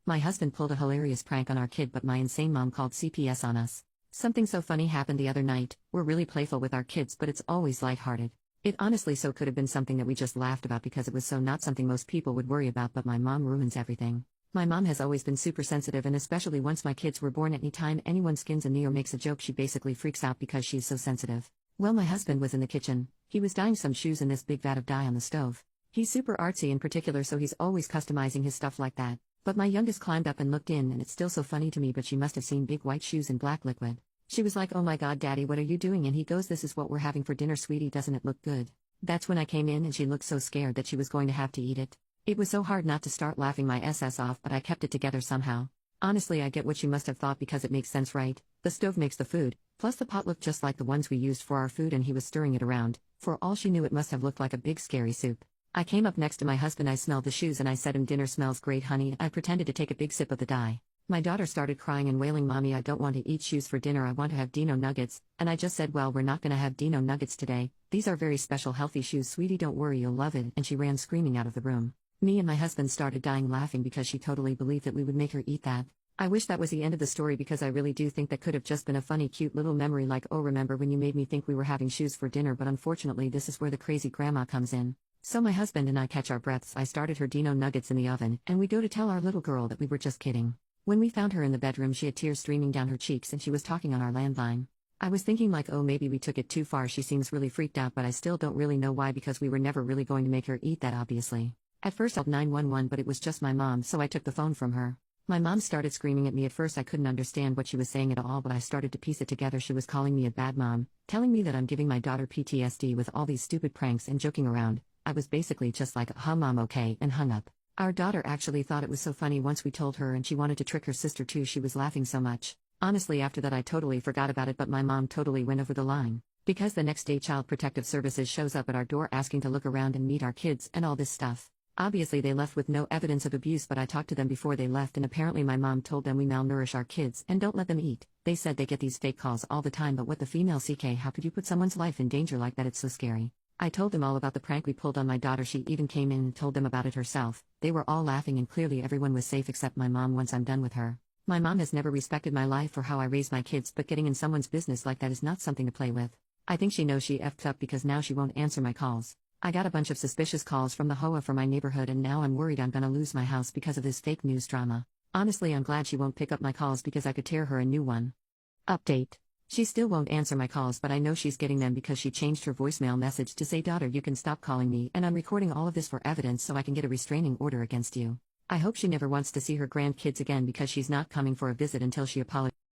My husband pulled a hilarious prank on our kid, but my insane mom called CPS on us. Something so funny happened the other night. We're really playful with our kids, but it's always lighthearted. It honestly so could have been something that we just laughed about because it was so not something most people would worry about, but my mom ruins everything. My mom has always been super sensitive, and especially once my kids were born, any time anyone skins a knee or makes a joke, she basically freaks out because she's so sensitive. Well, my husband was in the kitchen. He was dyeing some shoes in this big vat of dye on the stove. He's super artsy in particular, so he's always customizing his stuff like that. But my youngest climbed up and looked in, and it's still so funny to me, but she must have seen big white shoes in black liquid. She was like, "Oh my god, Daddy, what are you doing?" And he goes, "This is what we're having for dinner, sweetie, doesn't it look good?" That's when I came in, and she looked so scared that she was going to have to eat it. It was so hard not to start laughing my SS off, but I kept it together somehow. Honestly, I get what she must have thought because it makes sense, right? The stove makes the food, plus the pot looked just like the ones we used for our food, and he was stirring it around. For all she knew, it must have looked like a big scary soup. I came up next to my husband, I smelled the shoes, and I said him, "Dinner smells great, honey." I pretended to take a big sip of the dye. My daughter started crying and wailing, "Mommy, I don't want to eat shoes for dinner, I want to have Dino nuggets." And I just said, "Well, we're not gonna have Dino nuggets today. These are very special healthy shoes, sweetie, don't worry, you'll love it." And she ran screaming out of the room. Me and my husband started dying laughing because she totally believed that we would make her eat that. I wish that was the end of the story, because I really do think that could have just been a funny cute little memory like, "Oh, remember when you made me think we were having shoes for dinner?" But unfortunately this is where the crazy grandma comes in. So my husband and I catch our breaths. I started her Dino nuggets in the oven, and we go to tell our little girl that we were just kidding. When we found her in the bedroom, she had tears streaming down her cheeks and she was talking on our landline. I was thinking like, oh, maybe we took it too far. She seems really freaked out, but I still don't really know why, because we were never really going to make her eat that, obviously. At first I called 911, but it was just my mom, so I took the phone from her. My mom started screaming at me. At first I couldn't understand what she was saying at all, but I started to piece it together. She was calling me a bad mom, telling me that I'm giving my daughter PTSD with all these stupid pranks and joking around. I was basically just like, "Huh, mom, okay," and hung up. Our daughter actually thought it was so funny once we told her, and she wanted to trick her sister too. She was laughing so much. Honestly, after that I totally forgot about it, but my mom totally went over the line. Because the next day Child Protective Services shows up at our door asking to look around and meet our kids and all this stuff. Obviously they left with no evidence of abuse, but I talked to them before they left, and apparently my mom told them we malnourish our kids and don't let them eat. They said they get these fake calls all the time, but what the female CK, how could you put someone's life in danger like that? It's so scary. I told them all about the prank we pulled on my daughter. She even came in and told them about it herself. They were all laughing, and clearly everyone was safe except my mom once I'm done with her. My mom has never respected my life or how I raise my kids, but getting in someone's business like that is not something to play with. I think she knows she effed up, because now she won't answer my calls. I got a bunch of suspicious calls from the HOA for my neighborhood, and now I'm worried I'm gonna lose my house because of this fake news drama. Honestly, I'm glad she won't pick up my calls, because I could tear her a new one. Update. She still won't answer my calls, but I know she's getting them because she changed her voicemail message to say, "Daughter, you can stop calling me, and I'm recording all of this for evidence so I can get a restraining order against you." I hope she never wants to see her grandkids again, because she's not coming for a visit until she apologizes.